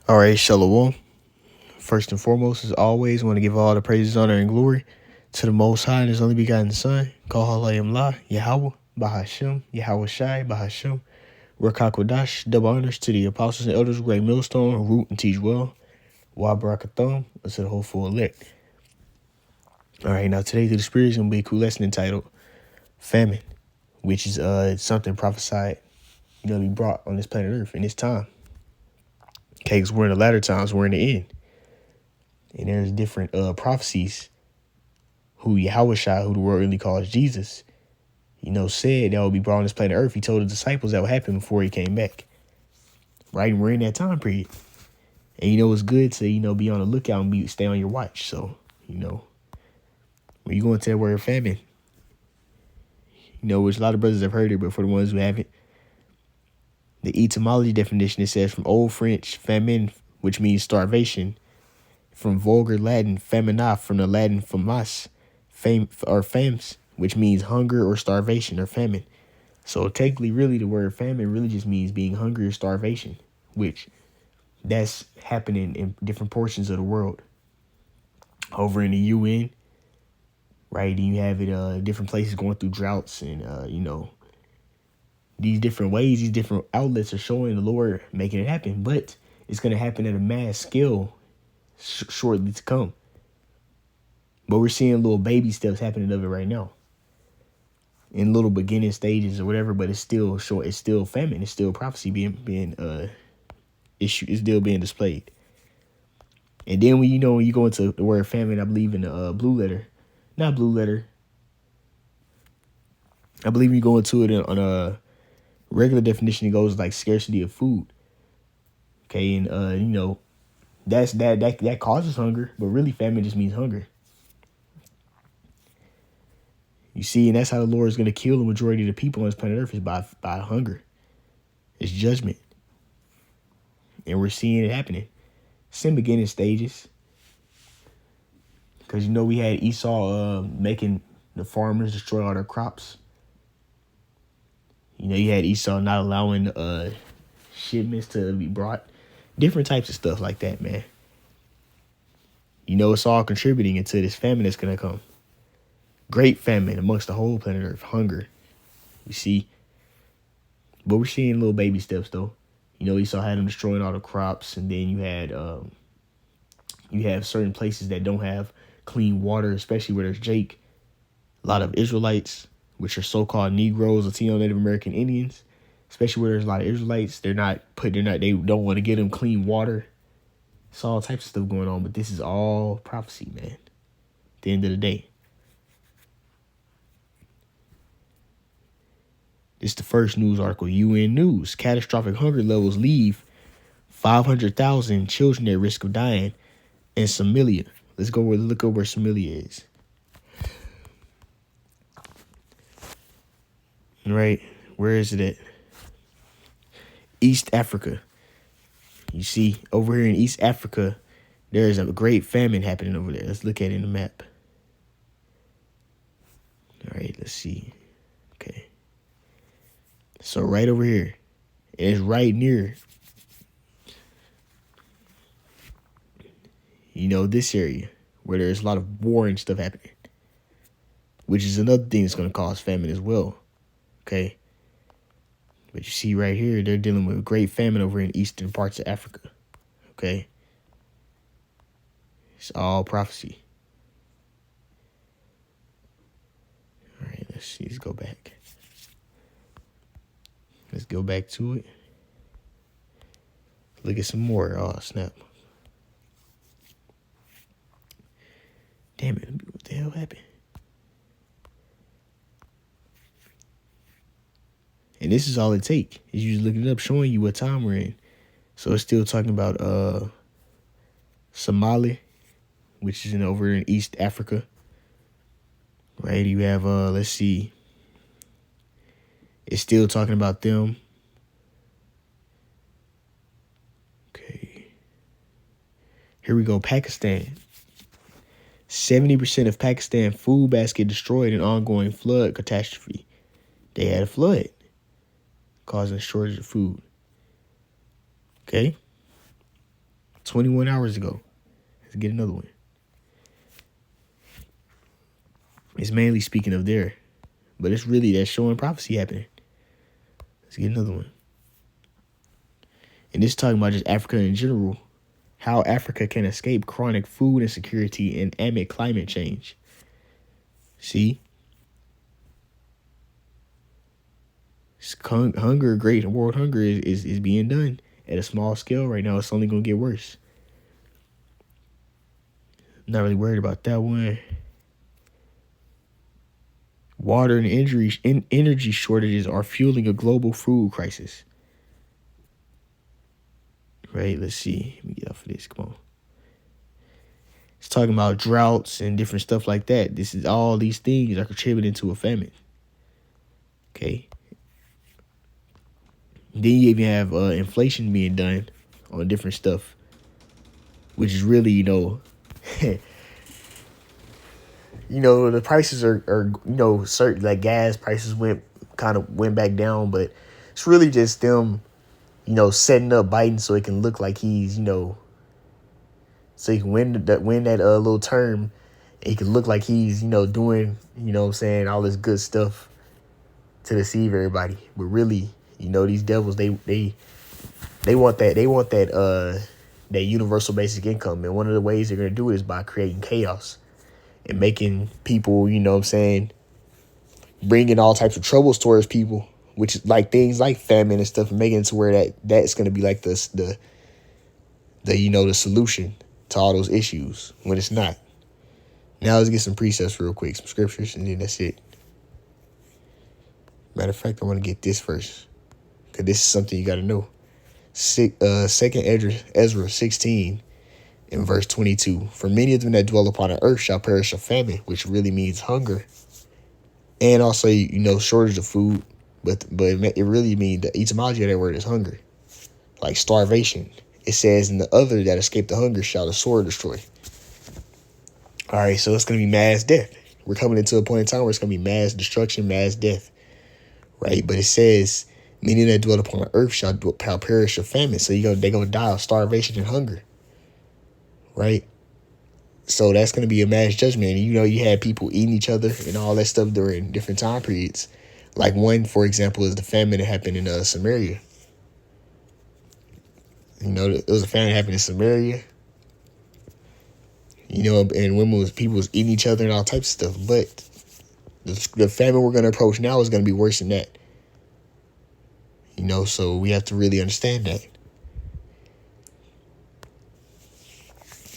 All right, Shalom. First and foremost, as always, I want to give all the praises, honor, and glory to the Most High and His only begotten Son, Kahalayim La, Yahweh, Bahashem, Yahweh Shai, Bahashem, Rakakwadash, double honors to the apostles and elders, great millstone, root and teach well, Wa Barakatham, to the hopeful elect. All right, now today through the Spirit is going to be a cool lesson entitled Famine, which is something prophesied, to be brought on this planet Earth in this time. Okay, because we're in the latter times, we're in the end. And there's different prophecies who Yahweh Shai, who the world really calls Jesus, said that would be brought on this planet Earth. He told the disciples that would happen before he came back. Right? And we're in that time period. And it's good to, be on the lookout and stay on your watch. So, when you go into that word famine, which a lot of brothers have heard it, but for the ones who haven't, the etymology definition, it says from Old French, famine, which means starvation, from vulgar Latin, famina, from the Latin famas, fams, which means hunger or starvation or famine. So technically, really, the word famine really just means being hungry or starvation, which that's happening in different portions of the world. Over in the UN, right, and you have it different places going through droughts and, these different ways, these different outlets are showing the Lord making it happen. But it's going to happen at a mass scale shortly to come. But we're seeing little baby steps happening of it right now, in little beginning stages or whatever. But it's still short. It's still famine. It's still prophecy being issue. It's still being displayed. And then when you go into the word famine, I believe in the blue letter, not blue letter. I believe you go into it on a regular definition. It goes like scarcity of food. Okay, and that causes hunger, but really famine just means hunger. You see, and that's how the Lord is going to kill the majority of the people on this planet Earth is by hunger. It's judgment. And we're seeing it happening. It's in beginning stages. Because, we had Esau making the farmers destroy all their crops. You had Esau not allowing shipments to be brought. Different types of stuff like that, man. It's all contributing into this famine that's going to come. Great famine amongst the whole planet Earth. Hunger. You see? But we're seeing little baby steps, though. Esau had them destroying all the crops. And then you have certain places that don't have clean water, especially where there's Jake. A lot of Israelites, which are so-called Negroes, Latino, Native American Indians, especially where there's a lot of Israelites, they don't want to get them clean water. It's all types of stuff going on, but this is all prophecy, man. At the end of the day. It's the first news article, UN News. Catastrophic hunger levels leave 500,000 children at risk of dying in Somalia. Let's look over where Somalia is. Right? Where is it at? East Africa. You see, over here in East Africa, there is a great famine happening over there. Let's look at it in the map. All right, let's see. Okay. So right over here, it's right near, this area where there's a lot of war and stuff happening, which is another thing that's going to cause famine as well. Okay. But you see right here, they're dealing with a great famine over in eastern parts of Africa. Okay. It's all prophecy. All right, let's see. Let's go back. Let's go back to it. Look at some more. Oh, snap. Damn it. What the hell happened? And this is all it takes. Is you just looking it up, showing you what time we're in. So it's still talking about Somalia, which is over in East Africa. Right? You have let's see. It's still talking about them. Okay. Here we go. Pakistan. 70% of Pakistan food basket destroyed in ongoing flood catastrophe. They had a flood causing a shortage of food. Okay. 21 hours ago. Let's get another one. It's mainly speaking of there, but it's really that showing prophecy happening. Let's get another one. And this is talking about just Africa in general. How Africa can escape chronic food insecurity and amid climate change. See? Hunger, great world hunger is being done at a small scale right now. It's only going to get worse. Not really worried about that one. Water and energy shortages are fueling a global food crisis. Right, let's see. Let me get off of this. Come on. It's talking about droughts and different stuff like that. This is all these things are contributing to a famine. Okay. Then you even have inflation being done on different stuff, which is really, the prices are certain, like gas prices went back down, but it's really just them, setting up Biden so it can look like he's, so he can win that little term, and he can look like he's, doing, all this good stuff to deceive everybody. But really, these devils, they want that universal basic income. And one of the ways they're going to do it is by creating chaos and making people, bringing all types of troubles towards people, which is like things like famine and stuff, and making it to where that's going to be like the solution to all those issues when it's not. Now let's get some precepts real quick, some scriptures, and then that's it. Matter of fact, I want to get this first, because this is something you got to know. Second Ezra 16 and verse 22. For many of them that dwell upon the earth shall perish of famine, which really means hunger, and also shortage of food, but it really means the etymology of that word is hunger, like starvation. It says, "And the other that escape the hunger shall the sword destroy." All right, so it's going to be mass death. We're coming into a point in time where it's going to be mass destruction, mass death, right? But it says, "Many that dwell upon the earth shall perish of famine." So they're going to die of starvation and hunger, right? So that's going to be a mass judgment. And you had people eating each other and all that stuff during different time periods. Like one, for example, is the famine that happened in Samaria. It was a famine that happened in Samaria. And people was eating each other and all types of stuff. But the famine we're going to approach now is going to be worse than that. So we have to really understand that.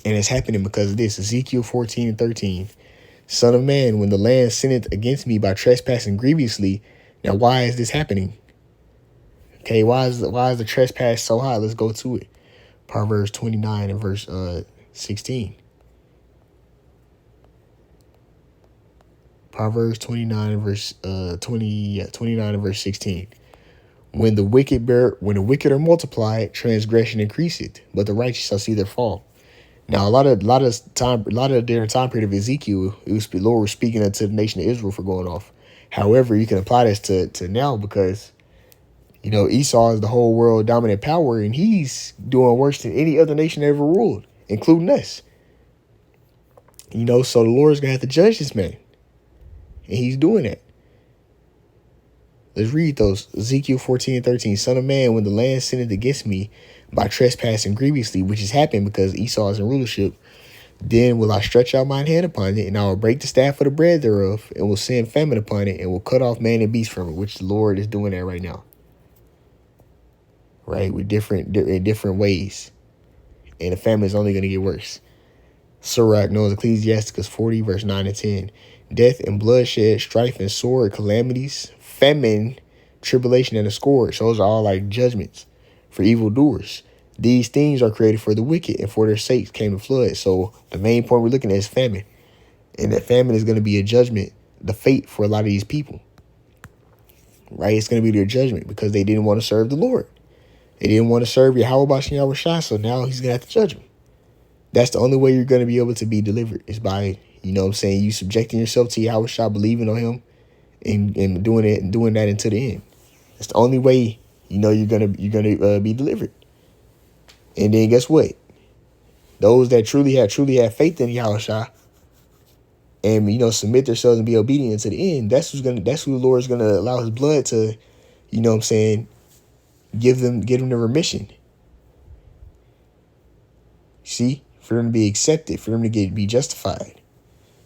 And it's happening because of this. Ezekiel 14 and 13. Son of man, when the land sinneth against me by trespassing grievously. Now, why is this happening? Okay, why is the trespass so high? Let's go to it. Proverbs 29 and verse 16. Proverbs 29 and verse 29 and verse 16. When the wicked are multiplied, transgression increaseth, but the righteous shall see their fall. Now, a lot of during time period of Ezekiel, the Lord was speaking unto the nation of Israel for going off. However, you can apply this to now because, Esau is the whole world dominant power, and he's doing worse than any other nation ever ruled, including us. So the Lord's going to have to judge this man, and he's doing that. Let's read those. Ezekiel 14 and 13. Son of man, when the land sinned against me by trespassing grievously, which has happened because Esau is in rulership, then will I stretch out mine hand upon it, and I will break the staff of the bread thereof, and will send famine upon it, and will cut off man and beast from it, which the Lord is doing that right now. Right? In different ways. And the famine is only going to get worse. Sirach knows Ecclesiasticus 40, verse 9 and 10. Death and bloodshed, strife and sword, calamities, famine, tribulation, and a scourge. Those are all like judgments for evildoers. These things are created for the wicked, and for their sakes came the flood. So the main point we're looking at is famine. And that famine is going to be a judgment, the fate for a lot of these people. Right? It's going to be their judgment because they didn't want to serve the Lord. They didn't want to serve Yahweh Bashem Yahweh Shai, so now he's going to have to judge them. That's the only way you're going to be able to be delivered is by, you subjecting yourself to Yahweh Shai, believing on him, and doing that until the end. That's the only way, you're gonna be delivered. And then guess what? Those that truly have faith in Yahushua and, submit themselves and be obedient to the end, that's who the Lord's gonna allow his blood to, what I'm saying, give them the remission. See? For them to be accepted, for them to be justified,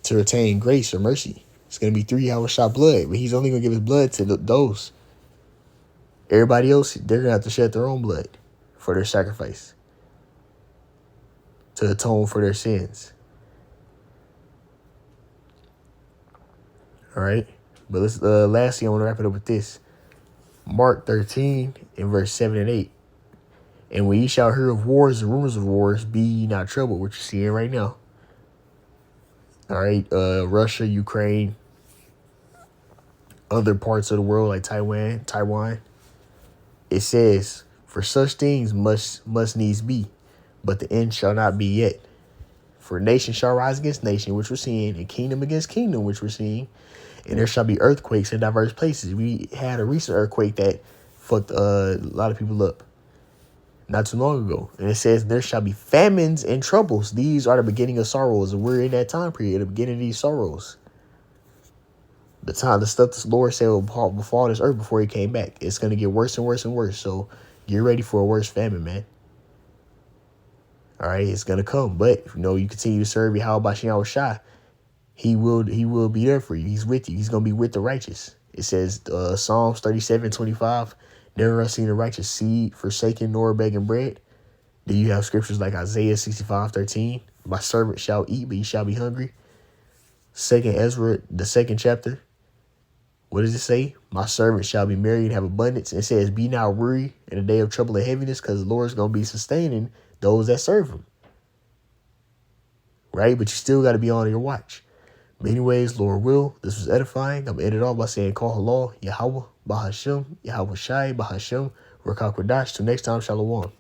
to retain grace or mercy. It's gonna be through Yahushua blood, but he's only gonna give his blood to those. Everybody else, they're gonna have to shed their own blood for their sacrifice, to atone for their sins. All right, but let's lastly, I want to wrap it up with this. Mark 13 and verse 7 and 8. And when ye shall hear of wars and rumors of wars, be ye not troubled, what you're seeing right now. All right, Russia, Ukraine, other parts of the world like Taiwan. It says, for such things must needs be, but the end shall not be yet. For nation shall rise against nation, which we're seeing, and kingdom against kingdom, which we're seeing. And there shall be earthquakes in diverse places. We had a recent earthquake that fucked a lot of people up not too long ago. And it says there shall be famines and troubles. These are the beginning of sorrows. And we're in that time period, the beginning of these sorrows. The stuff the Lord said will befall this earth before he came back. It's going to get worse and worse and worse. So get ready for a worse famine, man. All right, it's going to come. But, you continue to serve Yahweh B'Shem Shai. He will be there for you. He's with you. He's going to be with the righteous. It says, Psalms 37:25, never have seen the righteous seed forsaken nor begging bread. Then you have scriptures like Isaiah 65:13, my servant shall eat, but he shall be hungry. 2nd Ezra, the 2nd chapter. What does it say? My servant shall be merry and have abundance. It says, be not weary in the day of trouble and heaviness, because the Lord's going to be sustaining those that serve him. Right? But you still got to be on your watch. But anyways, Lord will, this was edifying. I'm going to end it off by saying, call halal, Yahweh, Bahashem, Yahweh Shai, Bahashem, Rakak Radash. Till next time, Shalom.